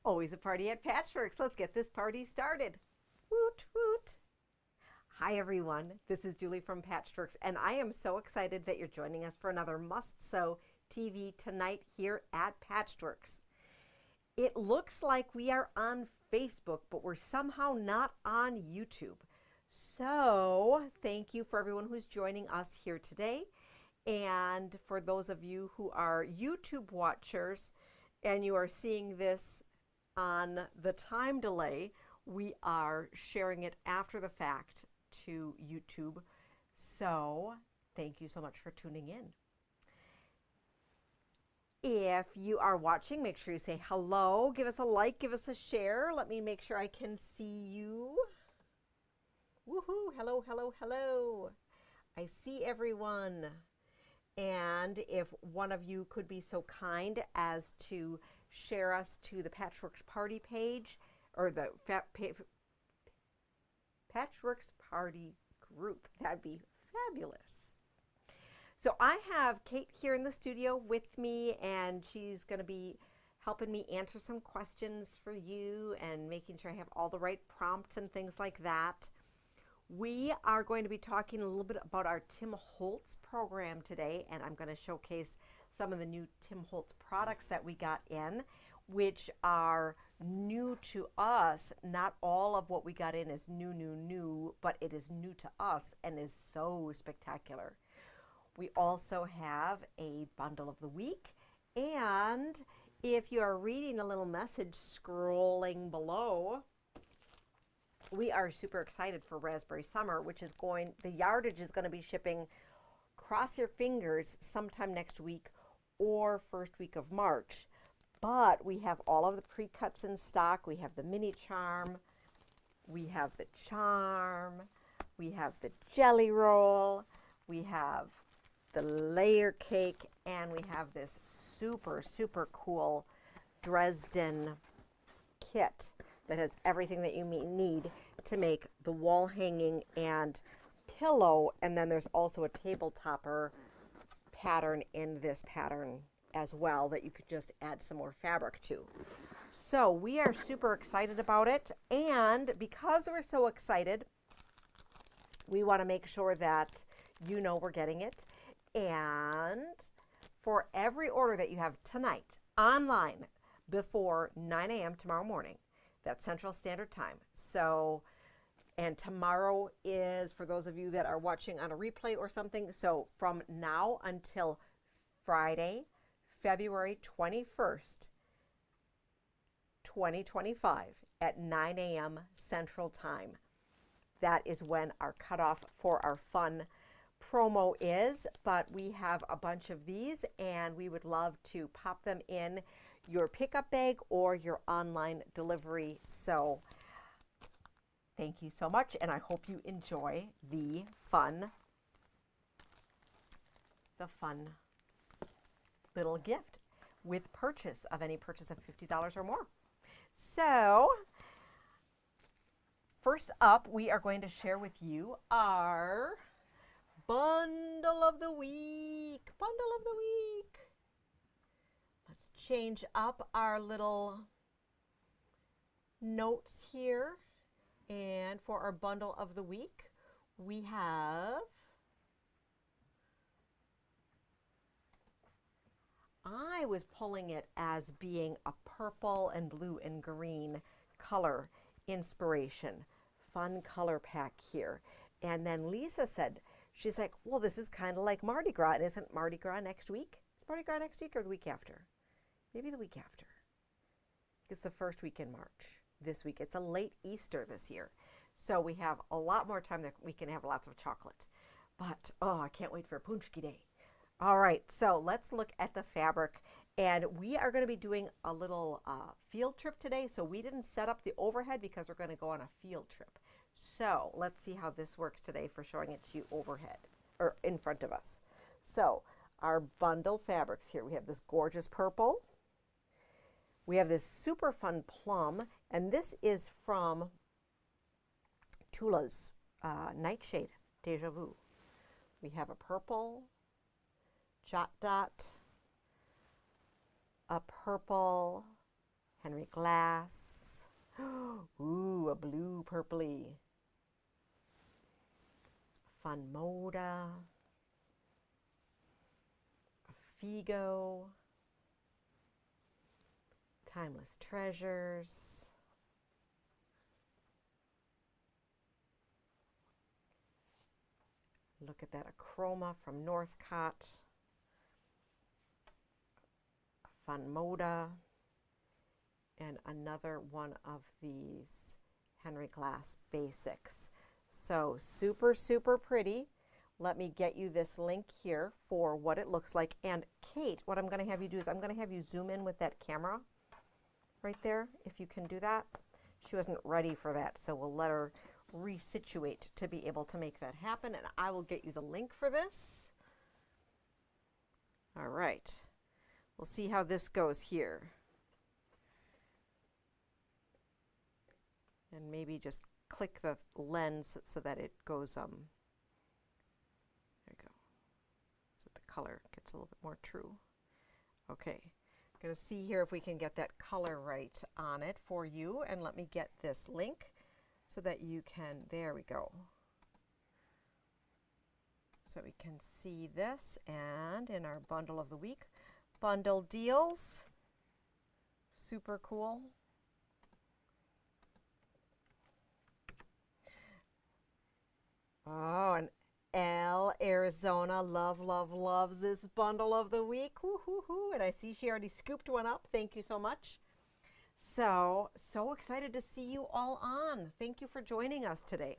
Always a party at Patchworks. Let's get this party started. Woot woot. Hi everyone, this is Julie from Patchworks, and I am so excited that you're joining us for another Must Sew TV tonight here at Patchworks. It looks like we are on Facebook, but we're somehow not on YouTube. So thank you for everyone who's joining us here today. And for those of you who are YouTube watchers and you are seeing this on the time delay, we are sharing it after the fact to YouTube. So thank you so much for tuning in. If you are watching, make sure you say hello, give us a like, give us a share. Let me make sure I can see you. Woohoo, hello, hello, hello. I see everyone. And if one of you could be so kind as to share us to the Patchworks Party page, or the Patchworks Party group, that'd be fabulous. So I have Kate here in the studio with me, and she's going to be helping me answer some questions for you and making sure I have all the right prompts and things like that. We are going to be talking a little bit about our Tim Holtz program today, and I'm going to showcase some of the new Tim Holtz products that we got in, which are new to us. Not all of what we got in is new, but it is new to us and is so spectacular. We also have a bundle of the week, and if you are reading a little message scrolling below, we are super excited for Raspberry Summer, which is the yardage is going to be shipping, cross your fingers, sometime next week or first week of March. But we have all of the pre-cuts in stock. We have the mini charm, we have the charm, we have the jelly roll, we have the layer cake, and we have this super, super cool Dresden kit that has everything that you need to make the wall hanging and pillow. And then there's also a table topper pattern in this pattern as well that you could just add some more fabric to. So we are super excited about it. And because we're so excited, we want to make sure that you know we're getting it. And for every order that you have tonight online before 9 a.m. tomorrow morning, that's Central Standard Time. So, and tomorrow is for those of you that are watching on a replay or something. So from now until Friday, February 21st, 2025 at 9 a.m. Central Time. That is when our cutoff for our fun promo is, but we have a bunch of these and we would love to pop them in your pickup bag or your online delivery. So thank you so much, and I hope you enjoy the fun little gift with purchase of any purchase of $50 or more. So first up, we are going to share with you our bundle of the week. Bundle of the week. Let's change up our little notes here. And for our bundle of the week, we have, I was pulling it as being a purple and blue and green color inspiration. Fun color pack here. And then Lisa said, she's like, well, this is kind of like Mardi Gras. And isn't Mardi Gras next week? Is Mardi Gras next week or the week after? Maybe the week after. It's the first week in March this week. It's a late Easter this year. So we have a lot more time that we can have lots of chocolate. But, oh, I can't wait for Punchki Day. All right, so let's look at the fabric. And we are going to be doing a little field trip today. So we didn't set up the overhead because we're going to go on a field trip. So let's see how this works today for showing it to you overhead or in front of us. So our bundle fabrics here, we have this gorgeous purple. We have this super fun plum, and this is from Tula's Nightshade Deja Vu. We have a purple, Jot Dot, a purple, Henry Glass. Ooh, a blue purpley. Fun Moda. A Figo. Timeless Treasures. Look at that, a Chroma from Northcott. Fun Moda. And another one of these Henry Glass Basics. So super, super pretty. Let me get you this link here for what it looks like. And Kate, what I'm going to have you do is I'm going to have you zoom in with that camera right there, if you can do that. She wasn't ready for that, so we'll let her resituate to be able to make that happen, and I will get you the link for this. All right, we'll see how this goes here. And maybe just click the lens so that it goes, there you go, so the color gets a little bit more true. Okay. Going to see here if we can get that color right on it for you, and let me get this link so that you can, there we go. So we can see this, and in our bundle of the week, bundle deals, super cool. Oh, and Elle, Arizona, loves this bundle of the week. Woo-hoo-hoo. And I see she already scooped one up. Thank you so much. So excited to see you all on. Thank you for joining us today.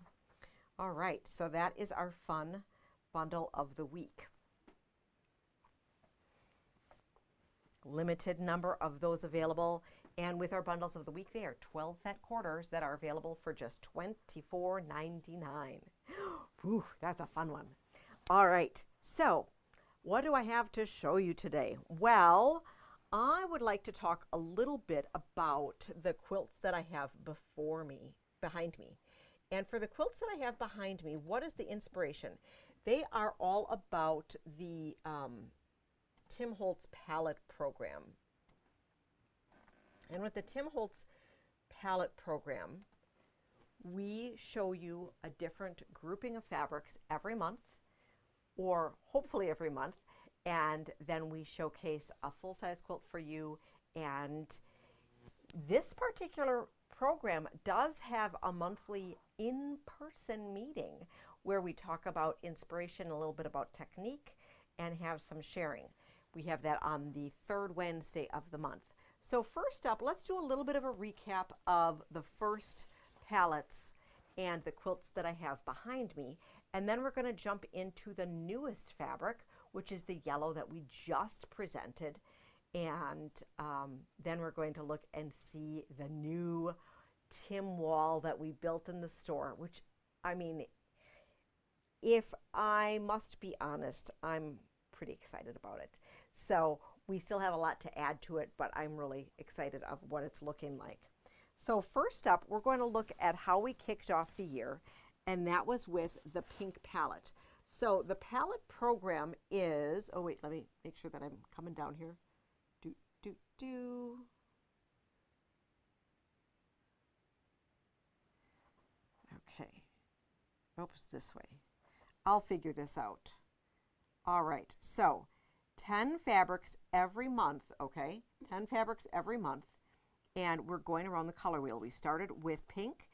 All right, so that is our fun bundle of the week. Limited number of those available. And with our bundles of the week, they are 12 fat quarters that are available for just $24.99. Ooh, that's a fun one. All right, so what do I have to show you today? Well, I would like to talk a little bit about the quilts that I have behind me. And for the quilts that I have behind me, what is the inspiration? They are all about the Tim Holtz palette program. And with the Tim Holtz palette program, we show you a different grouping of fabrics every month, or hopefully every month, and then we showcase a full-size quilt for you. And this particular program does have a monthly in-person meeting where we talk about inspiration, a little bit about technique, and have some sharing. We have that on the third Wednesday of the month. So first up, let's do a little bit of a recap of the first palettes and the quilts that I have behind me. And then we're going to jump into the newest fabric, which is the yellow that we just presented. And then we're going to look and see the new Tim wall that we built in the store, which, I mean, if I must be honest, I'm pretty excited about it. So we still have a lot to add to it, but I'm really excited of what it's looking like. So first up, we're going to look at how we kicked off the year, and that was with the pink palette. So the palette program is, oh wait, let me make sure that I'm coming down here. Okay, oops, this way. I'll figure this out. All right, so 10 fabrics every month, okay? 10 fabrics every month, and we're going around the color wheel. We started with pink,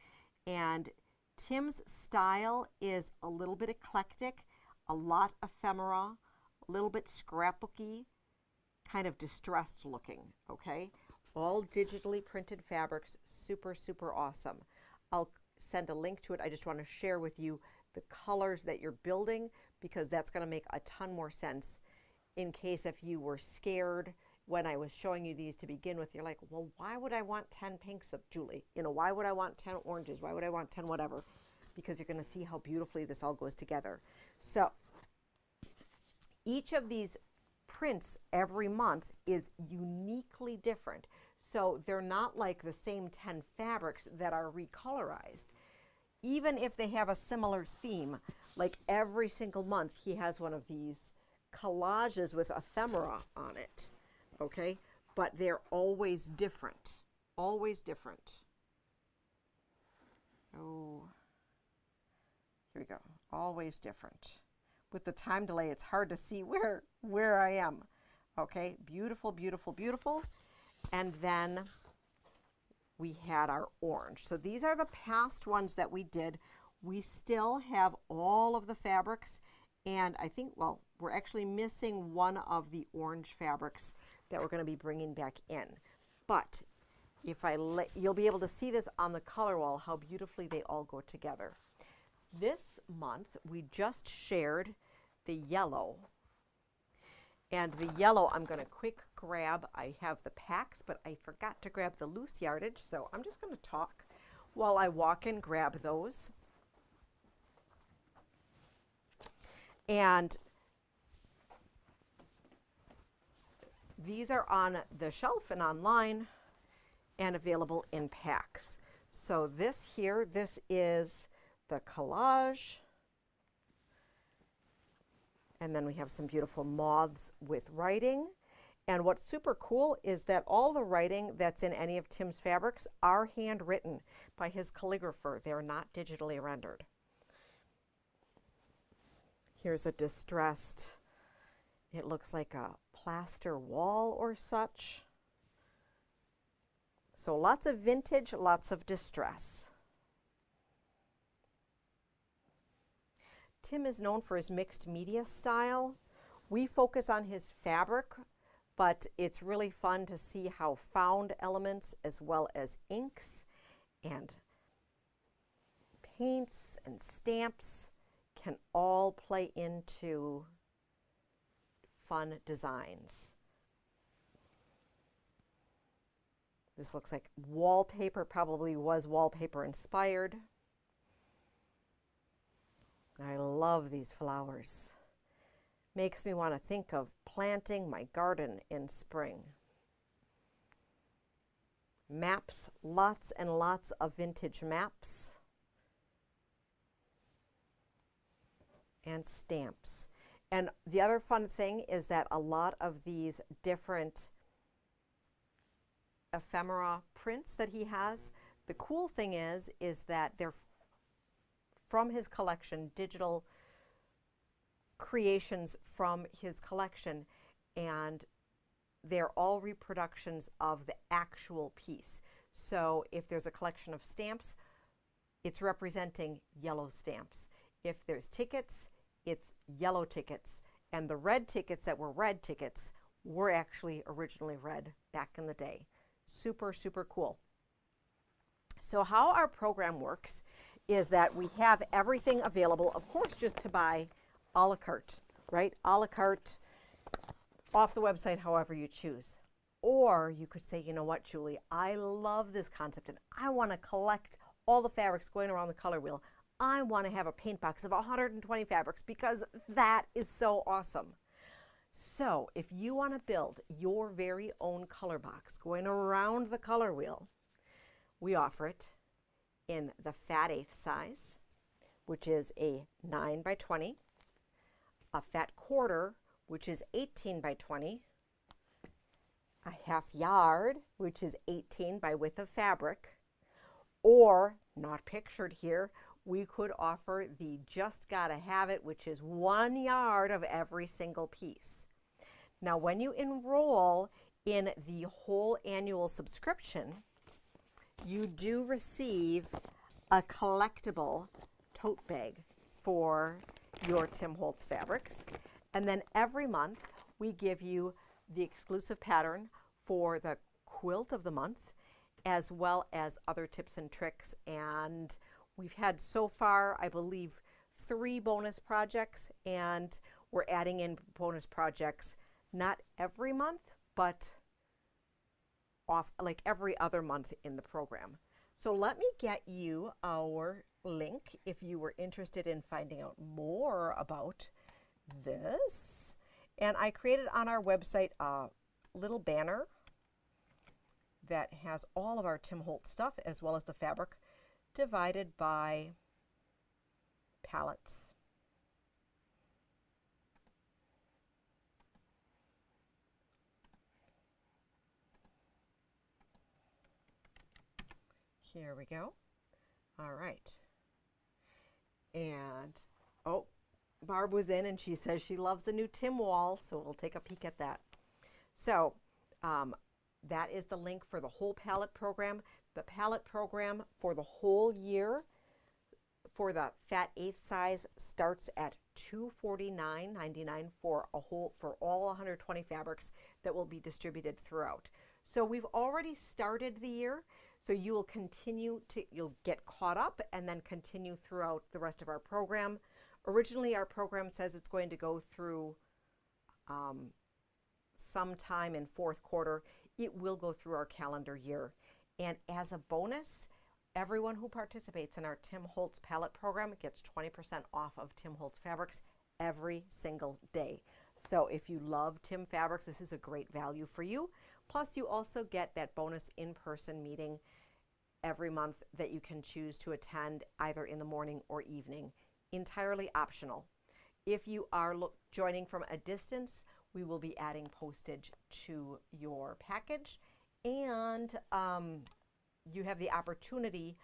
and Tim's style is a little bit eclectic, a lot ephemera, a little bit scrapbooky, kind of distressed looking, okay? All digitally printed fabrics, super, super awesome. I'll send a link to it. I just want to share with you the colors that you're building, because that's going to make a ton more sense in case if you were scared when I was showing you these to begin with. You're like, well, why would I want 10 pinks, Julie? You know, why would I want 10 oranges? Why would I want 10 whatever? Because you're going to see how beautifully this all goes together. So each of these prints every month is uniquely different. So they're not like the same 10 fabrics that are recolorized. Even if they have a similar theme, like every single month he has one of these collages with ephemera on it, okay? But they're always different, always different. Oh, here we go. Always different. With the time delay, it's hard to see where I am. Okay, beautiful, beautiful, beautiful. And then we had our orange. So these are the past ones that we did. We still have all of the fabrics, and I think, well, we're actually missing one of the orange fabrics that we're going to be bringing back in. But if you'll be able to see this on the color wall, how beautifully they all go together. This month, we just shared the yellow. And the yellow, I'm going to quick grab. I have the packs, but I forgot to grab the loose yardage, so I'm just going to talk while I walk and grab those. And these are on the shelf and online and available in packs. So this here, this is the collage. And then we have some beautiful moths with writing. And what's super cool is that all the writing that's in any of Tim's fabrics are handwritten by his calligrapher. They're not digitally rendered. Here's a distressed, it looks like a plaster wall or such. So lots of vintage, lots of distress. Tim is known for his mixed media style. We focus on his fabric, but it's really fun to see how found elements as well as inks and paints and stamps can all play into fun designs. This looks like wallpaper, probably was wallpaper inspired. I love these flowers. Makes me want to think of planting my garden in spring. Maps, lots and lots of vintage maps. And stamps. And the other fun thing is that a lot of these different ephemera prints that he has, the cool thing is that they're from his collection, digital creations from his collection, and they're all reproductions of the actual piece. So if there's a collection of stamps, it's representing yellow stamps. If there's tickets, it's yellow tickets. And the red tickets that were red tickets were actually originally red back in the day. Super, super cool. So how our program works is that we have everything available, of course, just to buy a la carte, right? A la carte, off the website, however you choose. Or you could say, you know what, Julie, I love this concept and I want to collect all the fabrics going around the color wheel. I want to have a paint box of 120 fabrics because that is so awesome. So if you want to build your very own color box going around the color wheel, we offer it in the fat 1/8 size, which is a 9 by 20, a fat 1/4, which is 18 by 20, a 1/2 yard, which is 18 by width of fabric, or, not pictured here, we could offer the just gotta have it, which is 1 yard of every single piece. Now, when you enroll in the whole annual subscription, you do receive a collectible tote bag for your Tim Holtz fabrics. And then every month, we give you the exclusive pattern for the quilt of the month, as well as other tips and tricks. And we've had so far, I believe, 3 bonus projects, and we're adding in bonus projects not every month, but off like every other month in the program. So let me get you our link if you were interested in finding out more about this. And I created on our website a little banner that has all of our Tim Holtz stuff as well as the fabric divided by palettes. Here we go. All right. And, oh, Barb was in and she says she loves the new Tim wall, so we'll take a peek at that. So that is the link for the whole palette program. The palette program for the whole year for the fat eighth size starts at $249.99 for all 120 fabrics that will be distributed throughout. So we've already started the year, so you will continue to, you'll get caught up and then continue throughout the rest of our program. Originally, our program says it's going to go through sometime in fourth quarter. It will go through our calendar year. And as a bonus, everyone who participates in our Tim Holtz palette program gets 20% off of Tim Holtz fabrics every single day. So if you love Tim fabrics, this is a great value for you. Plus, you also get that bonus in-person meeting every month that you can choose to attend either in the morning or evening. Entirely optional. If you are joining from a distance, we will be adding postage to your package, and you have the opportunity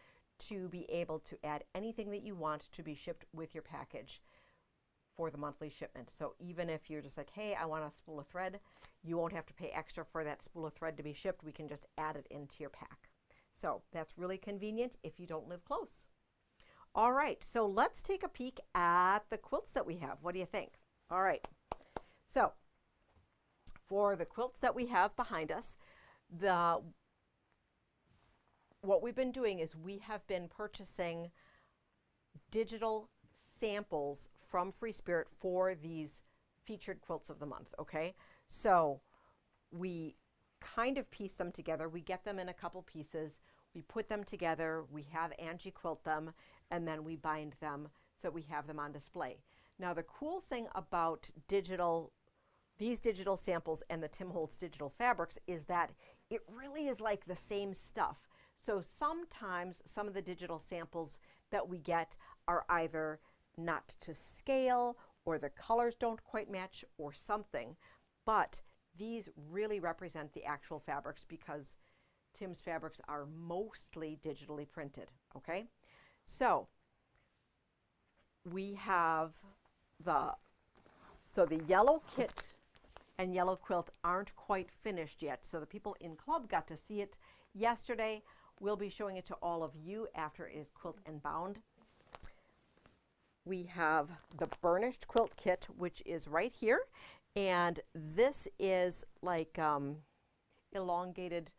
to be able to add anything that you want to be shipped with your package for the monthly shipment. So even if you're just like, hey, I want a spool of thread, you won't have to pay extra for that spool of thread to be shipped. We can just add it into your pack. So that's really convenient if you don't live close. All right, so let's take a peek at the quilts that we have. What do you think? All right, so for the quilts that we have behind us, what we've been doing is we have been purchasing digital samples from Free Spirit for these featured quilts of the month, okay? So we kind of piece them together. We get them in a couple pieces. We put them together. We have Angie quilt them, and then we bind them so we have them on display. Now, the cool thing about these digital samples and the Tim Holtz digital fabrics is that it really is like the same stuff. So sometimes some of the digital samples that we get are either not to scale, or the colors don't quite match, or something. But these really represent the actual fabrics because Tim's fabrics are mostly digitally printed, okay? So we have the yellow kit and yellow quilt aren't quite finished yet. So the people in club got to see it yesterday. We'll be showing it to all of you after it is quilt and bound. We have the burnished quilt kit, which is right here. And this is like elongated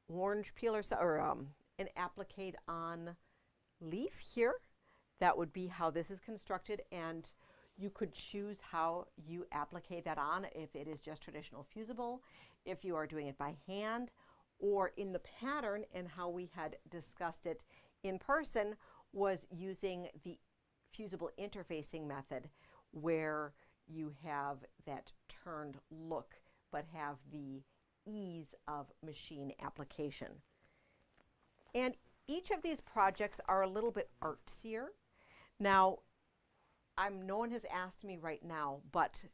orange peel or an applique on leaf here. That would be how this is constructed, and you could choose how you applique that on, if it is just traditional fusible, if you are doing it by hand, or in the pattern. And how we had discussed it in person was using the fusible interfacing method, where you have that turned look but have the ease of machine application. And each of these projects are a little bit artsier. Now, no one has asked me right now, but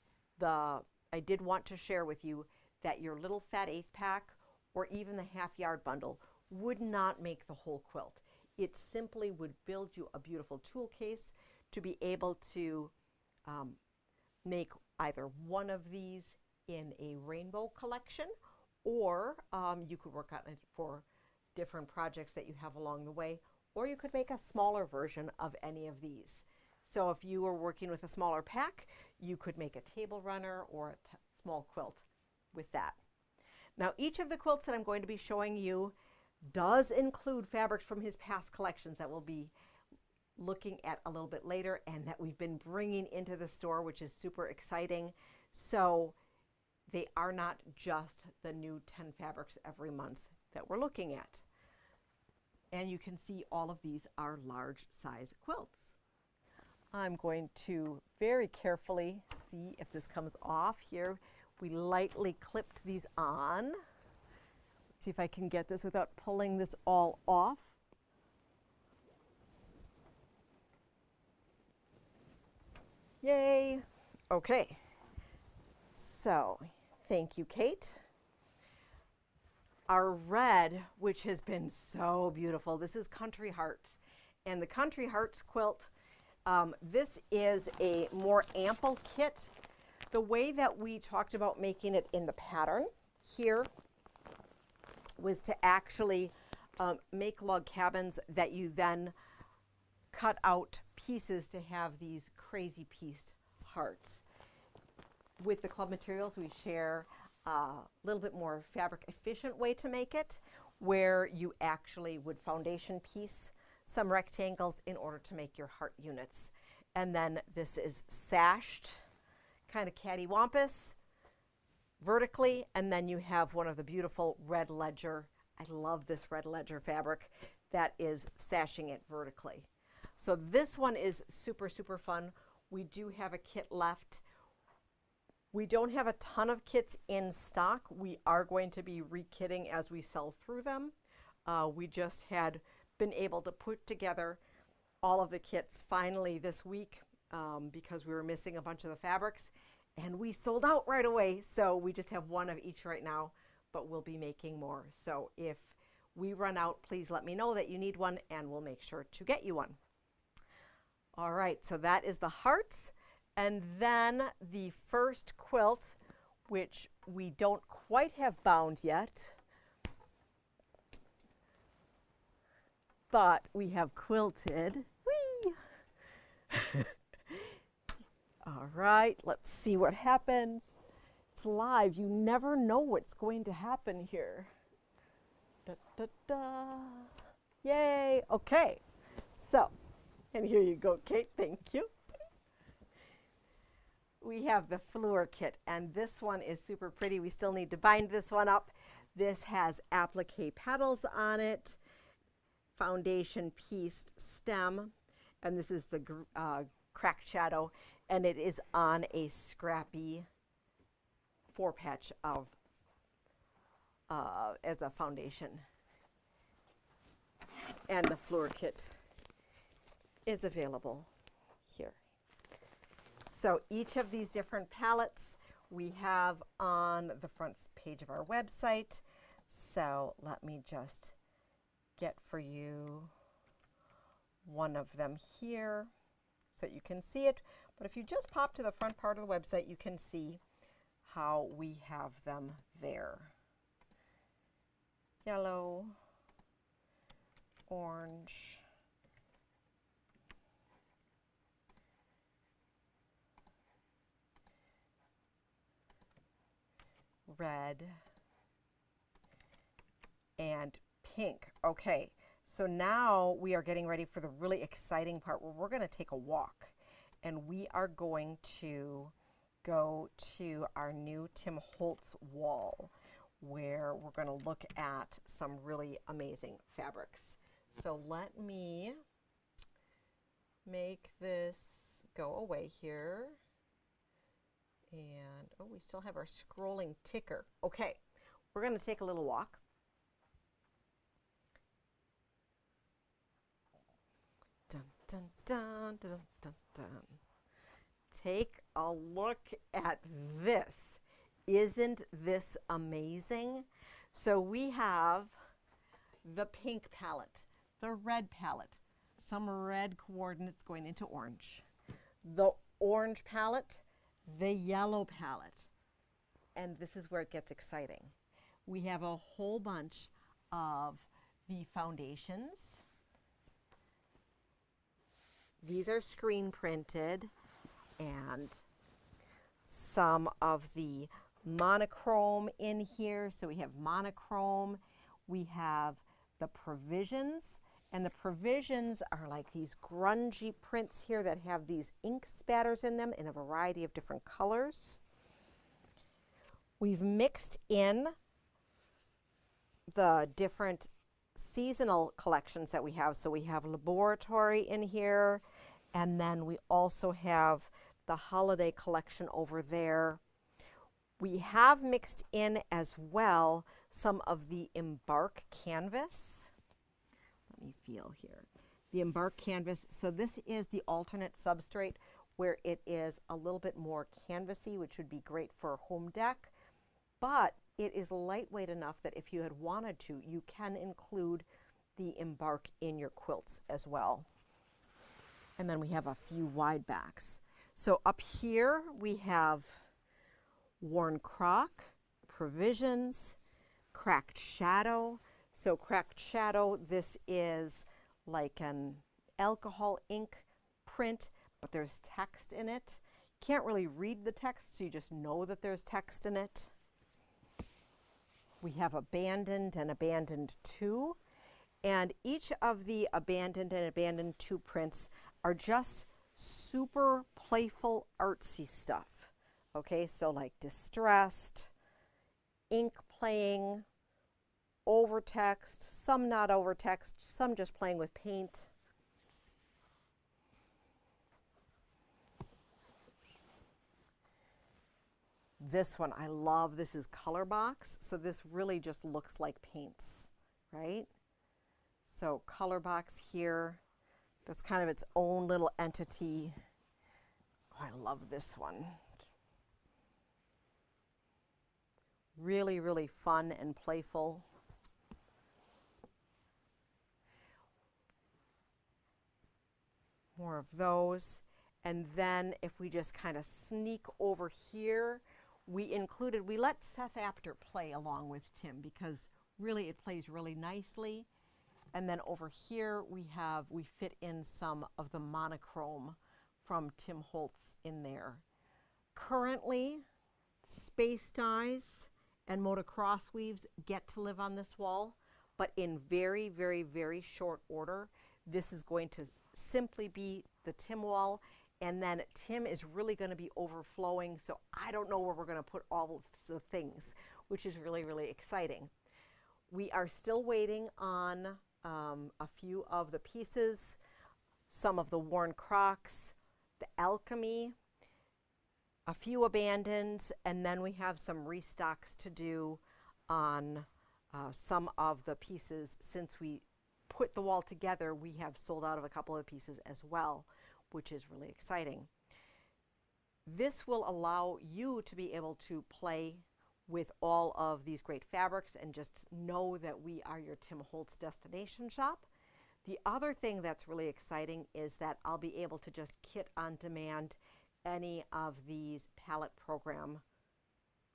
I did want to share with you that your little fat eighth pack or even the half yard bundle would not make the whole quilt. It simply would build you a beautiful tool case to be able to make either one of these in a rainbow collection, or you could work on it for different projects that you have along the way, or you could make a smaller version of any of these. So if you were working with a smaller pack, you could make a table runner or a small quilt with that. Now, each of the quilts that I'm going to be showing you does include fabrics from his past collections that we'll be looking at a little bit later, and that we've been bringing into the store, which is super exciting. So they are not just the new 10 fabrics every month that we're looking at. And you can see all of these are large size quilts. I'm going to very carefully see if this comes off here. We lightly clipped these on. Let's see if I can get this without pulling this all off. Yay! Okay, so thank you, Kate. our red, which has been so beautiful. This is Country Hearts. And the Country Hearts quilt, this is a more ample kit. The way that we talked about making it in the pattern here was to actually make log cabins that you then cut out pieces to have these crazy pieced hearts. With the club materials, we share a little bit more fabric efficient way to make it, where you actually would foundation piece some rectangles in order to make your heart units. And then this is sashed, kind of cattywampus, vertically, and then you have one of the beautiful red ledger. I love this red ledger fabric that is sashing it vertically. So this one is super, super fun. We do have a kit left. We don't have a ton of kits in stock. We are going to be rekitting as we sell through them. We just had been able to put together all of the kits finally this week because we were missing a bunch of the fabrics, and we sold out right away. So we just have one of each right now, but we'll be making more. So if we run out, please let me know that you need one, and we'll make sure to get you one. All right, so that is the hearts. And then the first quilt, which we don't quite have bound yet, but we have quilted. Whee! All right, let's see what happens. It's live. You never know what's going to happen here. Da, da, da. Yay. Okay. So, and here you go, Kate. Thank you. We have the Fleur kit, and this one is super pretty. We still need to bind this one up. This has applique petals on it, foundation pieced stem, and this is the cracked shadow, and it is on a scrappy 4-patch of as a foundation. And the Fleur kit is available here. So each of these different palettes we have on the front page of our website. So let me just get for you one of them here so that you can see it. But if you just pop to the front part of the website, you can see how we have them there. Yellow, orange, red, and pink. Okay, so now we are getting ready for the really exciting part where we're going to take a walk, and we are going to go to our new Tim Holtz wall where we're going to look at some really amazing fabrics. So let me make this go away here. And, oh, we still have our scrolling ticker. Okay, we're going to take a little walk. Dun, dun, dun, dun, dun, dun. Take a look at this. Isn't this amazing? So we have the pink palette, the red palette, some red coordinates going into orange, the orange palette, the yellow palette, and this is where it gets exciting. We have a whole bunch of the foundations. These are screen printed, and some of the monochrome in here. So we have monochrome, we have the provisions, and the provisions are like these grungy prints here that have these ink spatters in them in a variety of different colors. We've mixed in the different seasonal collections that we have. So we have Laboratory in here, and then we also have the holiday collection over there. We have mixed in as well some of the Embark canvas. Let me feel here. The Embark canvas. So this is the alternate substrate where it is a little bit more canvasy, which would be great for home deck. But it is lightweight enough that if you had wanted to, you can include the embark in your quilts as well. And then we have a few wide backs. So up here we have worn crock, provisions, cracked shadow. So cracked shadow, this is like an alcohol ink print, but there's text in it. Can't really read the text, so you just know that there's text in it. We have abandoned and abandoned 2, and each of the abandoned and abandoned 2 prints are just super playful, artsy stuff. Okay, so like distressed, ink playing, overtext, some not overtext, some just playing with paint. This one I love. This is color box, so this really just looks like paints, right? So color box here, that's kind of its own little entity. Oh, I love this one. Really, really fun and playful. More of those. And then if we just kind of sneak over here, we let Seth Apter play along with Tim because really it plays really nicely. And then over here we fit in some of the monochrome from Tim Holtz in there. Currently, Space Dyes and Motocross Weaves get to live on this wall, but in very, very, very short order. This is going to simply be the Tim wall, and then Tim is really going to be overflowing, so I don't know where we're going to put all of the things, which is really, really exciting. We are still waiting on a few of the pieces, some of the worn crocks, the alchemy, a few abandoned, and then we have some restocks to do on some of the pieces. Since we put the wall together, we have sold out of a couple of pieces as well, which is really exciting. This will allow you to be able to play with all of these great fabrics and just know that we are your Tim Holtz destination shop. The other thing that's really exciting is that I'll be able to just kit on demand any of these palette program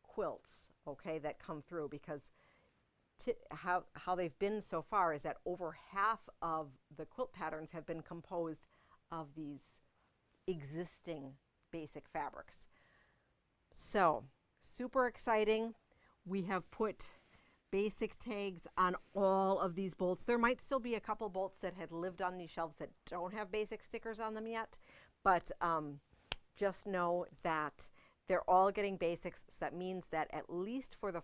quilts, okay, that come through, because how they've been so far is that over half of the quilt patterns have been composed of these existing basic fabrics. So super exciting. We have put basic tags on all of these bolts. There might still be a couple bolts that had lived on these shelves that don't have basic stickers on them yet, but just know that they're all getting basics. So that means that at least for the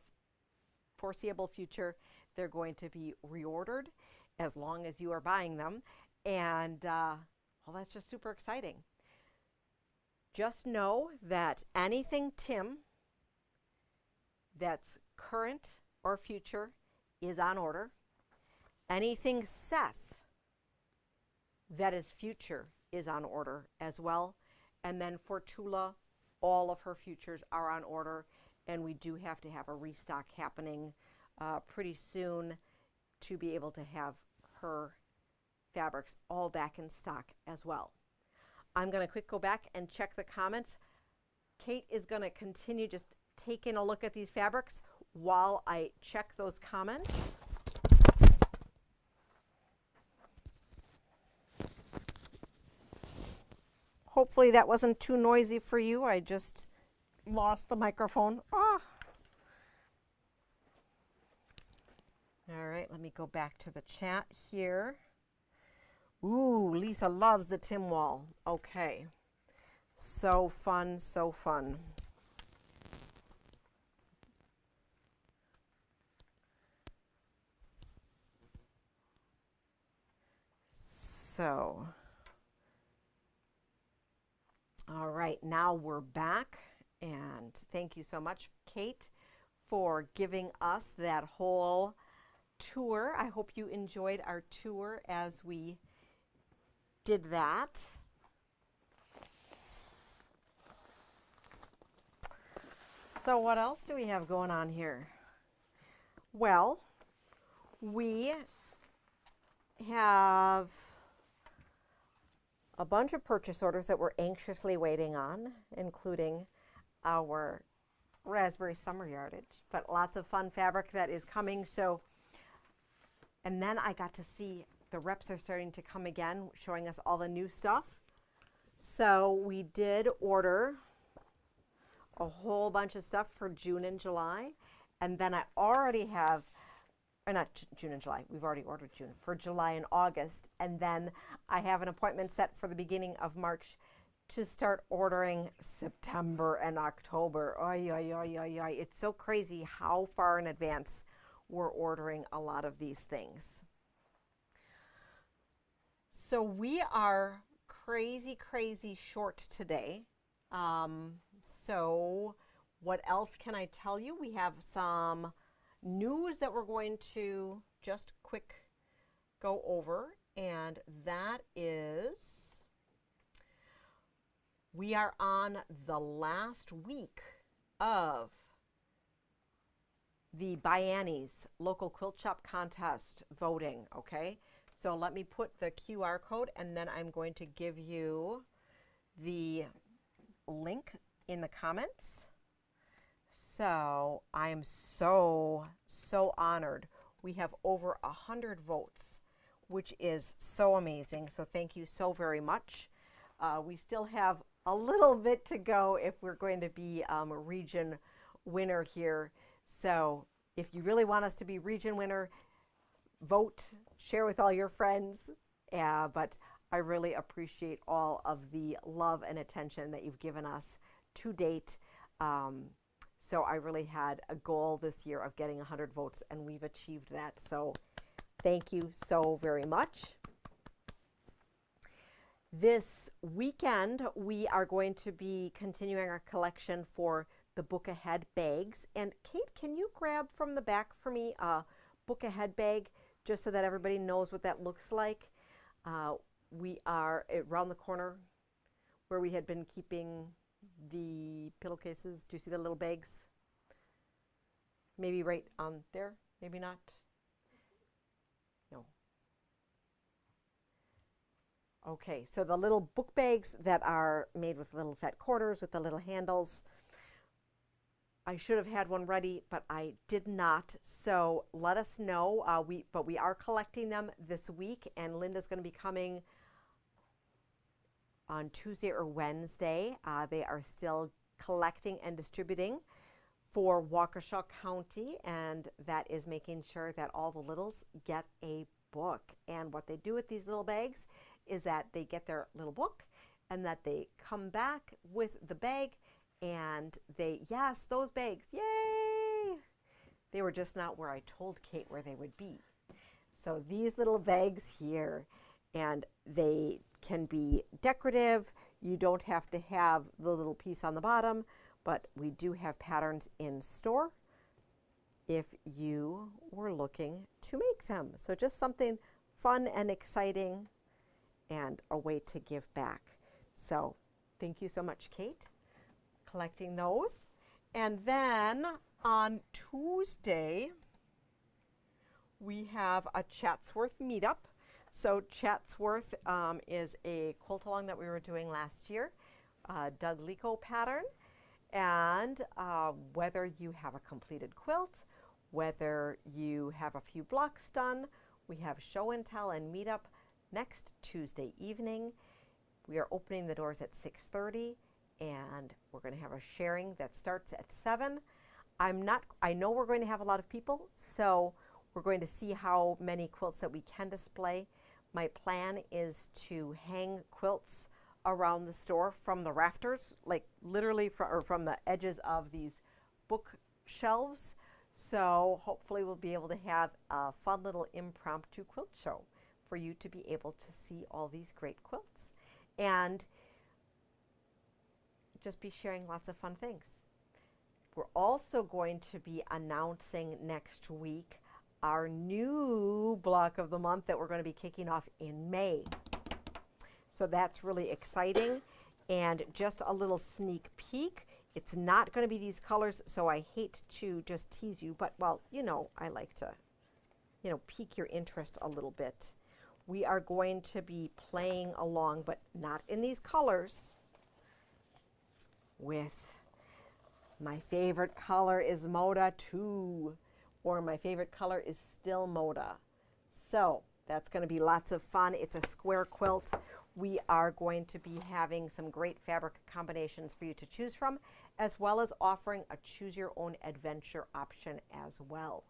foreseeable future, they're going to be reordered as long as you are buying them. And well, that's just super exciting. Just know that anything Tim that's current or future is on order. Anything Seth that is future is on order as well. And then for Tula, all of her futures are on order, and we do have to have a restock happening pretty soon to be able to have her fabrics all back in stock as well. I'm going to quick go back and check the comments. Kate is going to continue just taking a look at these fabrics while I check those comments. Hopefully that wasn't too noisy for you. I just lost the microphone. Ah. All right, let me go back to the chat here. Ooh, Lisa loves the Tim wall. Okay. So fun, so fun. So, all right, now we're back, and thank you so much, Kate, for giving us that whole tour. I hope you enjoyed our tour as we did that. So what else do we have going on here? Well, we have a bunch of purchase orders that we're anxiously waiting on, including our raspberry summer yardage, but lots of fun fabric that is coming. So, and then I got to see the reps are starting to come again, showing us all the new stuff. So we did order a whole bunch of stuff for June and July. And then I already have, or not June and July, we've already ordered June, for July and August. And then I have an appointment set for the beginning of March to start ordering September and October. Oy, oy, oy, oy, oy. It's so crazy how far in advance we're ordering a lot of these things. So we are crazy, crazy short today. So what else can I tell you? We have some news that we're going to just quick go over, and that is we are on the last week of the Bianni's local quilt shop contest voting, okay? So let me put the QR code, and then I'm going to give you the link in the comments. So I'm so honored. We have over 100 votes, which is so amazing. So thank you so very much. We still have a little bit to go if we're going to be a region winner here. So if you really want us to be region winner, vote, share with all your friends. But I really appreciate all of the love and attention that you've given us to date. So I really had a goal this year of getting 100 votes, and we've achieved that. So thank you so very much. This weekend, we are going to be continuing our collection for the Book Ahead bags. And Kate, can you grab from the back for me a Book Ahead bag, just so that everybody knows what that looks like? We are around the corner where we had been keeping the pillowcases. Do you see the little bags? Maybe right on there, maybe not. No. Okay, so the little book bags that are made with little fat quarters with the little handles. I should have had one ready, but I did not. So let us know. But we are collecting them this week, and Linda's going to be coming on Tuesday or Wednesday. They are still collecting and distributing for Waukesha County, and that is making sure that all the littles get a book. And what they do with these little bags is that they get their little book, and that they come back with the bag, and they, yes, those bags, yay! They were just not where I told Kate where they would be. So these little bags here, and they can be decorative. You don't have to have the little piece on the bottom, but we do have patterns in store if you were looking to make them. So just something fun and exciting and a way to give back. So thank you so much, Kate, collecting those. And then on Tuesday, we have a Chatsworth meetup. So Chatsworth is a quilt along that we were doing last year, Doug Lico pattern. And whether you have a completed quilt, whether you have a few blocks done, we have show and tell and meetup next Tuesday evening. We are opening the doors at 6:30, and we're going to have a sharing that starts at 7. I know we're going to have a lot of people, so we're going to see how many quilts that we can display. My plan is to hang quilts around the store from the rafters, like literally from the edges of these bookshelves. So hopefully we'll be able to have a fun little impromptu quilt show for you to be able to see all these great quilts and just be sharing lots of fun things. We're also going to be announcing next week our new block of the month that we're going to be kicking off in May. So that's really exciting. And just a little sneak peek, It's not going to be these colors, so I hate to just tease you, but well, you know, I like to, you know, pique your interest a little bit. We are going to be playing along, but not in these colors, with my favorite color is Moda 2, or my favorite color is still Moda. So that's going to be lots of fun. It's a square quilt. We are going to be having some great fabric combinations for you to choose from, as well as offering a choose your own adventure option as well.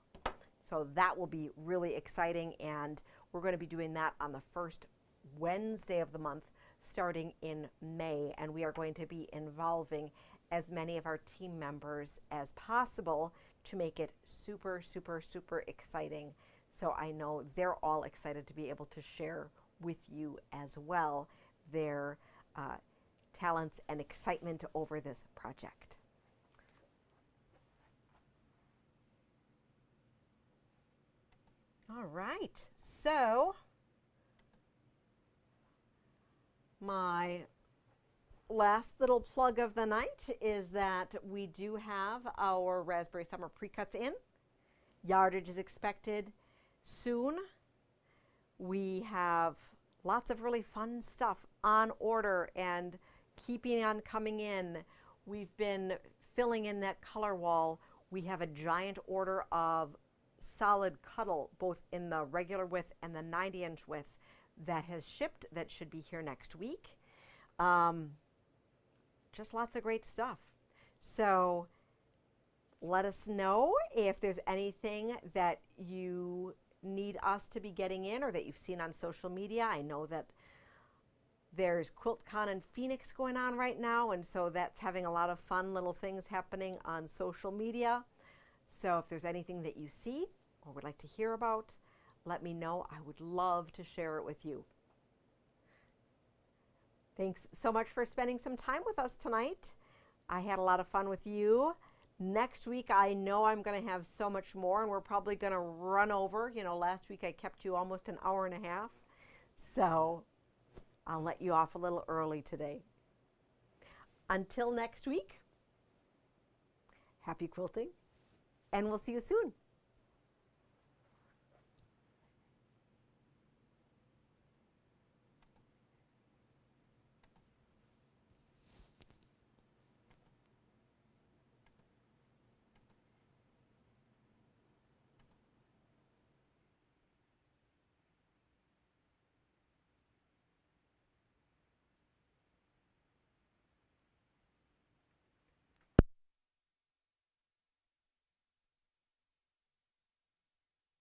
So that will be really exciting, and we're going to be doing that on the first Wednesday of the month starting in May, and we are going to be involving as many of our team members as possible to make it super, super, super exciting. So I know they're all excited to be able to share with you as well their talents and excitement over this project. All right, so my last little plug of the night is that we do have our Raspberry Summer pre-cuts in. Yardage is expected soon. We have lots of really fun stuff on order and keeping on coming in. We've been filling in that color wall. We have a giant order of solid cuddle, both in the regular width and the 90-inch width, that has shipped, that should be here next week. Just lots of great stuff. So let us know if there's anything that you need us to be getting in or that you've seen on social media. I know that there's QuiltCon in Phoenix going on right now, and so that's having a lot of fun little things happening on social media. So if there's anything that you see or would like to hear about, let me know. I would love to share it with you. Thanks so much for spending some time with us tonight. I had a lot of fun with you. Next week, I know I'm going to have so much more, and we're probably going to run over. You know, last week I kept you almost an hour and a half. So I'll let you off a little early today. Until next week, happy quilting, and we'll see you soon.